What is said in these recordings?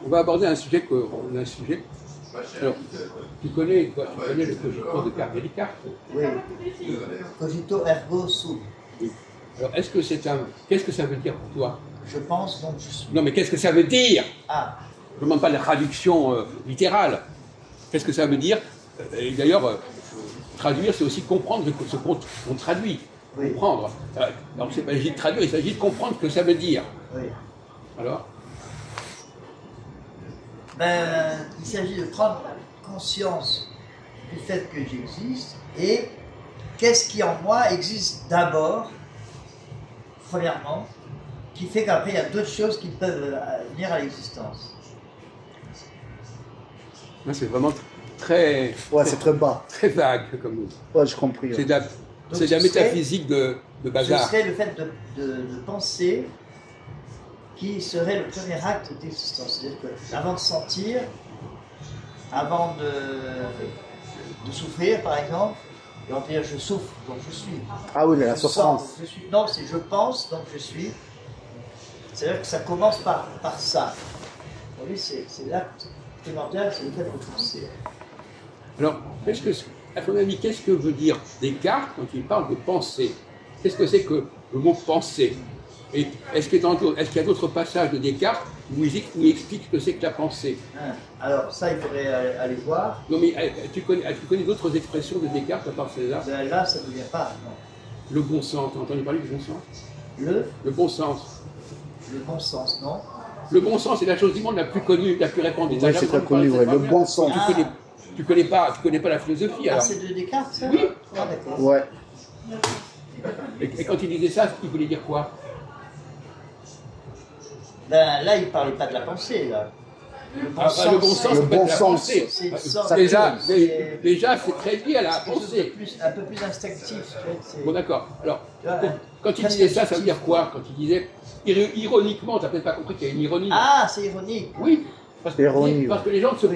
On va aborder un sujet Alors, tu connais le cogito de Descartes. Oui. Cogito ergo sum. Oui. Alors, qu'est-ce que ça veut dire pour toi? Je pense donc je suis. Non, mais qu'est-ce que ça veut dire? Ah. Je ne demande pas la traduction littérale. Qu'est-ce que ça veut dire? Et d'ailleurs, traduire, c'est aussi comprendre ce qu'on traduit. Oui. Comprendre. Alors, c'est pas s'agit de traduire, il s'agit de comprendre ce que ça veut dire. Oui. Alors? Il s'agit de prendre conscience du fait que j'existe et qu'est-ce qui en moi existe d'abord, premièrement, qui fait qu'après il y a d'autres choses qui peuvent venir à l'existence. C'est vraiment très... Ouais, c'est très bas. Très vague comme nous. Ouais, j'ai compris. C'est de la métaphysique de bazar. Ce serait le fait de penser qui serait le premier acte d'existence. C'est-à-dire qu'avant de sentir, avant de souffrir par exemple, et on peut dire je souffre, donc je suis. Ah oui, la je souffrance. Sens, je suis. Non, c'est je pense, donc je suis. C'est-à-dire que ça commence par ça. Vous voyez, c'est l'acte primordial, c'est le fait de penser. Alors, à ton avis, qu'est-ce que veut dire Descartes quand il parle de pensée? Qu'est-ce que c'est que le mot penser? Et est-ce qu'il y a d'autres passages de Descartes où il explique ce que c'est que la pensée? Alors, ça, il faudrait aller voir. Non, mais tu connais d'autres expressions de Descartes à part celle-là? Là, ça ne vient pas, non. Le bon sens, tu as entendu parler du bon sens? Le bon sens. Le bon sens, non? Le bon sens est la chose du monde la plus connue, la plus répandue. Oui, c'est très connu, ouais. Le bon sens. Tu connais pas la philosophie, alors? Ah, c'est de Descartes, ça? Oui. Ah, d'accord. Ouais. Et quand il disait ça, il voulait dire quoi? Là, il ne parlait pas de la pensée, là. Le bon sens, le bon sens, le bon sens. C'est une sorte déjà, c'est très lié à la pensée. Un peu plus instinctif. Bon, d'accord. Alors, quand il disait ça, ça veut dire quoi? Quand il disait, ironiquement, tu n'as peut-être pas compris qu'il y a une ironie. Ah, c'est ironique. Oui. Parce que les gens ne se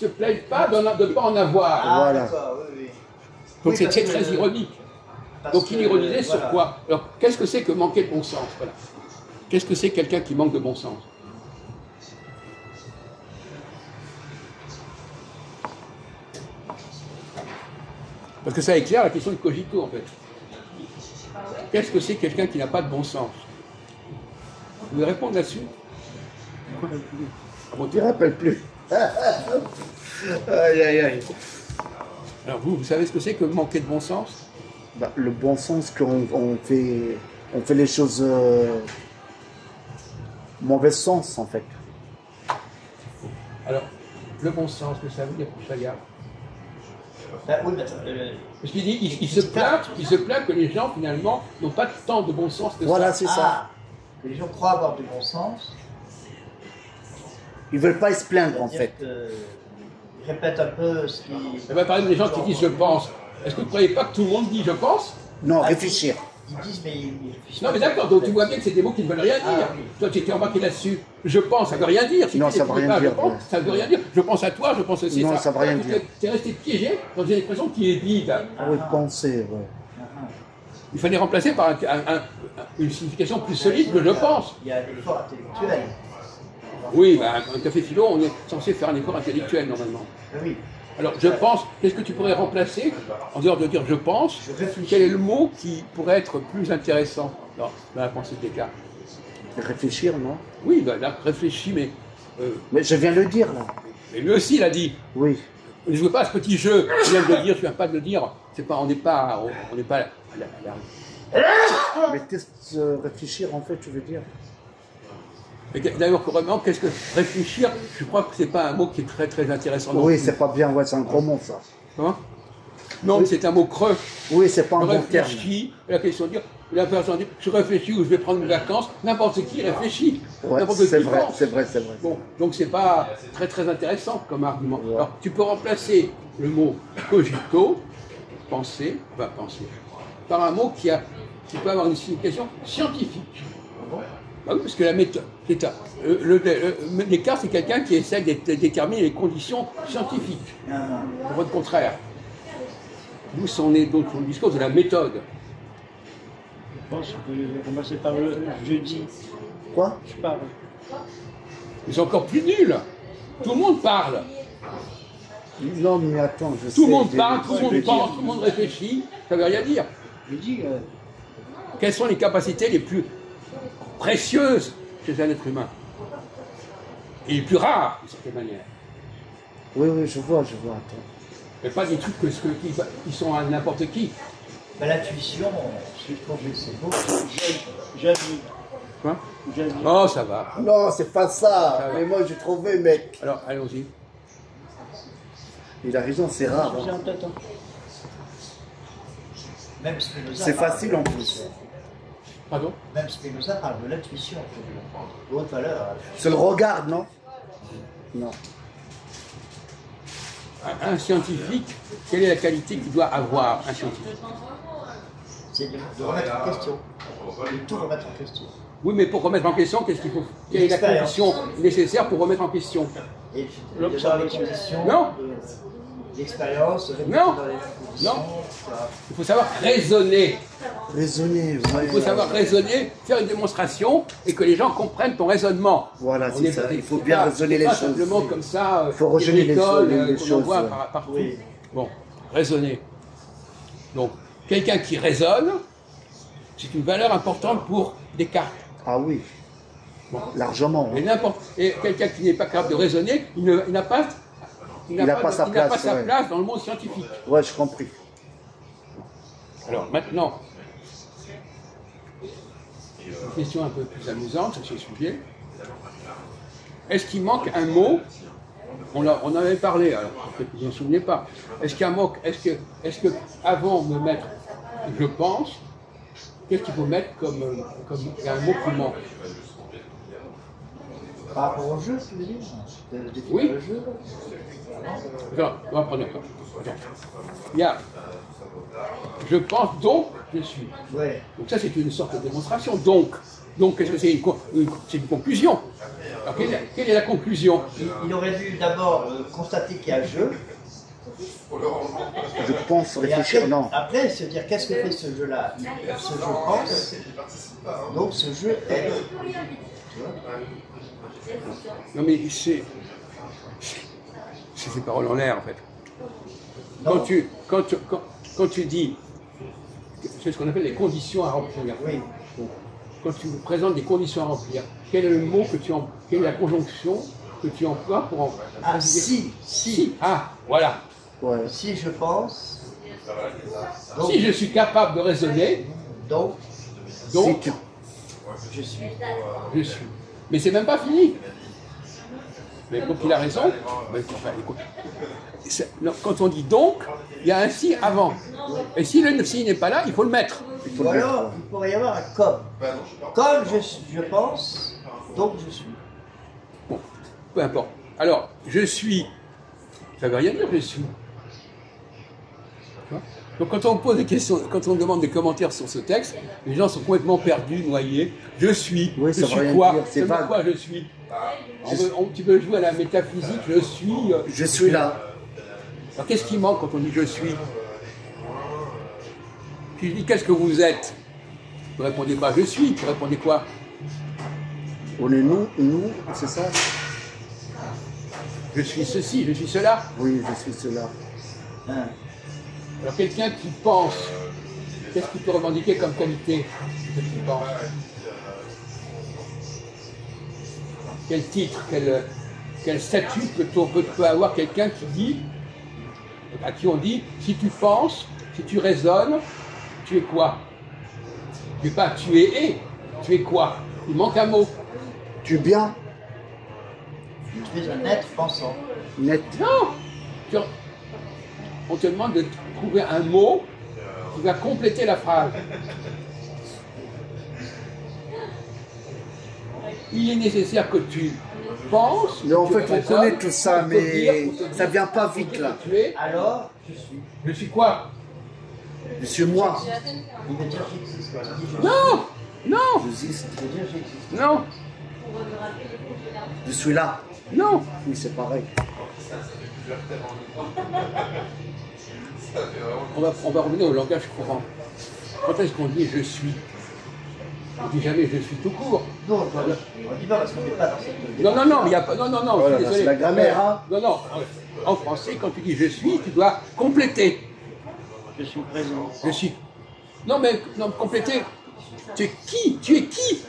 plaignent pas de ne pas en avoir. Ah, voilà. D'accord, oui. Donc c'était très ironique. Donc il ironisait sur quoi? Alors, qu'est-ce que c'est que manquer de bon sens? Voilà. Qu'est-ce que c'est quelqu'un qui manque de bon sens? Parce que ça éclaire la question du cogito, en fait. Qu'est-ce que c'est quelqu'un qui n'a pas de bon sens? Vous pouvez répondre là-dessus? On ne rappelle plus. Aïe, aïe, aïe. Alors vous savez ce que c'est que manquer de bon sens? Le bon sens qu'on fait les choses mauvais sens, en fait. Alors, le bon sens, que ça veut dire pour Chaga? Oui, parce qu'il dit, il se plaint que les gens, finalement, n'ont pas tant de bon sens que ça. Voilà, c'est ça. Les gens croient avoir du bon sens. Ils ne veulent pas se plaindre, en fait. Ils répètent un peu ce qui... Par exemple, les gens qui disent « je pense », est-ce que vous ne croyez pas que tout le monde dit « je pense » ? Non, réfléchir. Ils disent, mais ils réfléchissent. Non, mais d'accord, donc tu vois bien que c'est des mots qui ne veulent rien dire. Oui. Toi, tu étais embarqué là-dessus. Je pense, ça ne veut rien dire. Si non, tu ça ne veut rien dire. Je pense, ça ne veut rien dire. Je pense à toi, je pense aussi non, ça. Non, ça ne veut rien dire. Tu es resté piégé dans une expression qui est vide. Ah oui, penser, ouais. Il fallait remplacer par une signification plus solide que je pense. Il y a un effort intellectuel. Oui, un café philo, on est censé faire un effort intellectuel normalement. Oui. Alors, je pense, qu'est-ce que tu pourrais remplacer, en dehors de dire je pense, quel est le mot qui pourrait être plus intéressant dans la pensée de Descartes? Réfléchir, non? Oui, là, réfléchis, mais... Mais je viens de le dire, là. Mais lui aussi, il a dit. Oui. Ne jouez pas à ce petit jeu, tu viens de le dire, tu viens pas de le dire. On n'est pas Mais qu'est-ce que réfléchir, en fait, tu veux dire? D'ailleurs, vraiment, qu'est-ce que réfléchir? Je crois que c'est pas un mot qui est très très intéressant. Oui, c'est pas bien, ouais, c'est un gros mot, ça. Hein? Non, oui. C'est un mot creux. Oui, c'est pas un bon terme. La question de dire, la personne dit, je réfléchis ou je vais prendre mes vacances, n'importe qui réfléchit. Ouais, c'est vrai, c'est vrai, c'est vrai. Bon, donc c'est pas très très intéressant comme argument. Ouais. Alors, tu peux remplacer le mot cogito, penser, par un mot qui peut avoir une signification scientifique. Bah oui, parce que la méthode, Descartes, c'est quelqu'un qui essaie de déterminer les conditions scientifiques. C'est votre contraire. D'où son discours de la méthode. Je pense que je vais commencer par le jeudi. Quoi? Je parle. Ils sont encore plus nuls. Tout le monde parle. Non, mais attends, je sais. Tout le monde parle, tout le monde pense, tout le monde réfléchit. Ça ne veut rien dire. Je dis, Quelles sont les capacités les plus précieuses chez un être humain? Et les plus rares, d'une certaine manière. Oui, oui, je vois, attends. Mais pas des trucs qui sont à n'importe qui. ben, l'intuition, je trouve que c'est beau. J'aime. Quoi? Oh, ça va. Non, c'est pas ça. Ça va. Mais moi, j'ai trouvé, mec. Alors, allons-y. Il a raison, c'est rare. Hein. Même Spinoza C'est parle facile de en l'intuition. plus. Pardon? Même Spinoza parle de l'intuition. De haute valeur. C'est le regard, non? Non. Un scientifique, quelle est la qualité qu'il doit avoir, un scientifique? C'est de remettre en question. De tout remettre en question. Oui, mais pour remettre en question, qu'est-ce qu'il faut? Quelle est la condition nécessaire pour remettre en question? Et dans les conditions. Non. L'expérience, Non. dans les conditions, Non. etc. Il faut savoir raisonner. Raisonner, ouais. Il faut savoir raisonner, faire une démonstration et que les gens comprennent ton raisonnement. Voilà, On c'est est- ça. Il faut c'est bien pas- raisonner c'est les pas choses. simplement comme ça, Il faut raisonner les l'école, les qu'on choses, envoie ouais. partout. Oui. Bon, raisonner. Donc, quelqu'un qui raisonne, c'est une valeur importante pour Descartes. Ah oui. Largement. Et Hein. et quelqu'un qui n'est pas capable de raisonner, il n'a pas, sa place, ouais. dans le monde scientifique. Ouais, j'ai compris. Alors maintenant, une question un peu plus amusante sur ce sujet. Est-ce qu'il manque un mot? On en avait parlé, alors peut-être que vous ne vous en souvenez pas. Est-ce qu'il manque? Est-ce que avant de mettre je pense, qu'est-ce qu'il faut mettre comme il y a un mot qui manque? Par rapport au jeu, tu veux dire? De définir Oui. le jeu. Attends, on va prendre un peu. Attends. Il y a je pense donc je suis. Ouais. Donc ça c'est une sorte de démonstration. Donc qu'est-ce que c'est c'est une conclusion. Alors quelle est la conclusion? Il aurait dû d'abord constater qu'il y a jeu. Je pense Et réfléchir, non. après, se dire qu'est-ce que fait ce jeu-là? Ce jeu pense. Donc ce jeu est. Tu vois? Non mais c'est ces paroles en l'air en fait. Non. Quand tu dis, c'est ce qu'on appelle les conditions à remplir. Oui. Quand tu présentes des conditions à remplir, quel est le mot quelle est la conjonction que tu emploies pour en... Ah, si. Ah, voilà. Ouais. Si je pense. Donc, Si je suis capable de raisonner, donc Si tu... je suis. je suis. Mais c'est même pas fini. Mais donc il a raison. Mais, enfin, écoute, non, quand on dit donc, il y a un si avant. Et si le si n'est pas là, il faut le mettre. Il faut Ou le mettre. alors, il pourrait y avoir un comme. Comme je pense, donc je suis. Bon, peu importe. Alors, je suis, ça ne veut rien dire je suis. Tu vois? Donc quand on pose des questions, quand on demande des commentaires sur ce texte, les gens sont complètement perdus, noyés. Je suis, Oui, je ça veut rien suis quoi? dire, c'est Ça veut vague. quoi je suis? Tu peux jouer à la métaphysique, je suis. Je suis là. Alors qu'est-ce qui manque quand on dit je suis? Puis je dis qu'est-ce que vous êtes? Vous répondez pas je suis, vous répondez quoi? On est nous, c'est ça? Je suis ceci, je suis cela. Oui, je suis cela. Hein. Alors quelqu'un qui pense, qu'est-ce qu'il peut revendiquer comme qualité? Ce qu'il pense. Quel titre, quel statut peut avoir quelqu'un qui dit, à qui on dit, si tu penses, si tu raisonnes, tu es quoi? Tu es pas tu es et, tu es quoi? Il manque un mot. Tu es bien? Tu es un être pensant. Net. Non! On te demande de trouver un mot qui va compléter la phrase. Il est nécessaire que tu penses. Mais en que tu fait, on raisonnes, connaît tout ça, pour te dire, mais pour te ça dire, vient pas pour te vite, dire là. que tu es. Alors, je suis. Je suis quoi? Je suis moi. Il veut dire j'existe. Tu dis je Non! Non! J'existe. suis. Il veut dire j'existe. Non! Je suis là. Non! Oui, c'est pareil. On va revenir au langage courant. Quand est-ce qu'on dit je suis? On ne dit jamais je suis tout court. Non, on dit pas parce qu'on n'est pas dans cette... Non, non, non, mais il n'y a pas. Non, non, non, Voilà, je suis désolé. c'est la grammaire, hein. Non, non. En français, quand tu dis je suis, tu dois compléter. Je suis présent. Je suis. Non, mais non, compléter. Tu es qui? Tu es qui?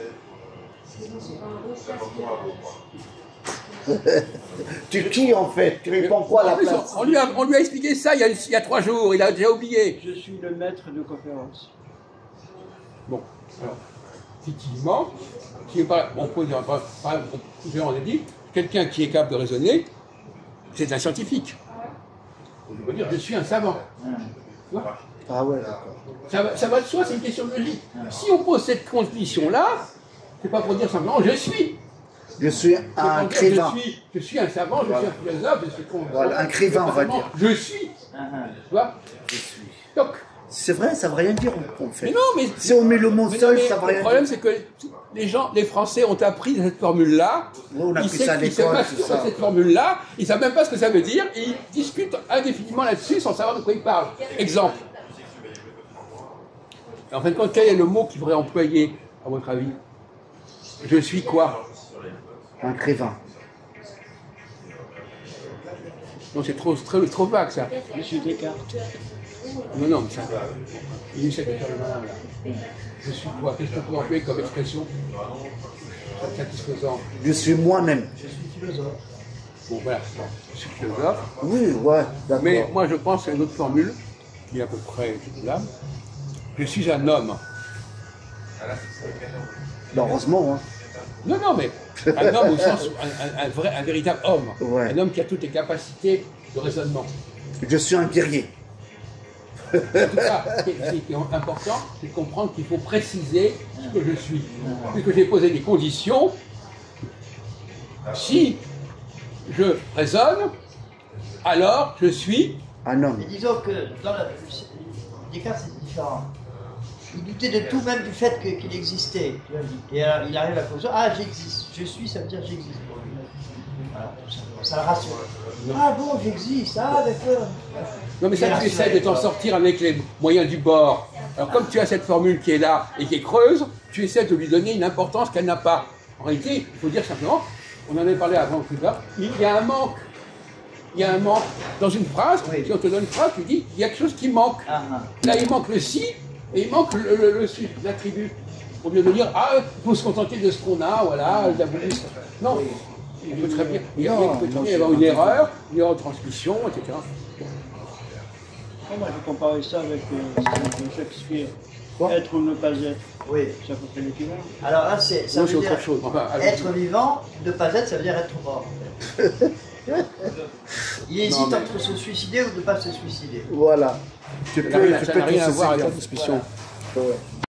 Tu qui en fait? Tu réponds quoi à la En plus, place? on lui a expliqué ça il y a 3 jours, il a déjà oublié. Je suis le maître de conférence. Bon, alors, effectivement, on peut dire, on a dit, quelqu'un qui est capable de raisonner, c'est un scientifique. On peut dire, je suis un savant. Tu vois? Ah ouais, d'accord. Ça va de soi, c'est une question de logique. Si on pose cette condition-là, c'est pas pour dire simplement je suis. Je suis un écrivain. Je suis un savant, je suis un philosophe, je suis Voilà, un écrivain, on va dire. Je suis. Tu vois? Je suis. Donc, C'est vrai, ça ne veut rien dire en fait. mais non, mais Si on met le mot mais seul, non, mais ça ne veut rien le dire. problème, c'est que les Français ont appris cette formule-là. Nous, on a Ils appris ça à savent l'école, pas tout sur ça. cette formule-là, ils ne savent même pas ce que ça veut dire, et ils discutent indéfiniment là-dessus sans savoir de quoi ils parlent. Exemple. En fin de compte, quel est le mot qu'il faudrait employer, à votre avis? Je suis quoi? Un écrivain. Non, c'est trop vague, ça. Je suis Descartes. Non, non, mais ça. Il essaie de faire le malin, là. Je suis quoi? Qu'est-ce qu'on peut employer comme expression satisfaisant? Je suis moi-même. Je suis philosophe. Bon, voilà. Je suis philosophe. Oui, ouais, d'accord. Mais moi, je pense à une autre formule, qui est à peu près là. Je suis un homme. Heureusement, hein. Non, non, mais un homme au sens, un véritable homme. Ouais. Un homme qui a toutes les capacités de raisonnement. Je suis un guerrier. En tout cas, ce qui est important, c'est de comprendre qu'il faut préciser ce que je suis. Puisque j'ai posé des conditions, si je raisonne, alors je suis. Un homme. Mais disons que dans Descartes, c'est différent. Il doutait de tout, même du fait qu'il existait. Tu vois, et alors, il arrive à cause ah, j'existe. Je suis, ça veut dire j'existe. Voilà, tout simplement. Ça le rassure. Ah bon, j'existe. Ah, d'accord. Non, mais ça, tu essaies de t'en sortir avec les moyens du bord. Alors, comme tu as cette formule qui est là et qui est creuse, tu essaies de lui donner une importance qu'elle n'a pas. En réalité, il faut dire simplement, on en avait parlé avant tout à l'heure, il y a un manque. Il y a un manque. Dans une phrase, Oui. si on te donne une phrase, tu dis, il y a quelque chose qui manque. Là, il manque le si et il manque le si, l'attribut. Au lieu de dire, ah, il faut se contenter de ce qu'on a, voilà, le diabolisme. Non, il peut très bien, il peut très bien y avoir une erreur de transmission, etc. Moi, je comparais ça avec Shakespeare. Quoi? Être ou ne pas être. Oui. C'est à peu près l'équivalent. Alors là, ça Non, c'est veut autre dire chose. Enfin, allez-y. être vivant, ne pas être, ça veut dire être mort. En fait. Il hésite Non, mais- entre se suicider ou ne pas se suicider. Voilà. Tu Ça n'a rien à te voir avec la saisir. discussion. Ouais.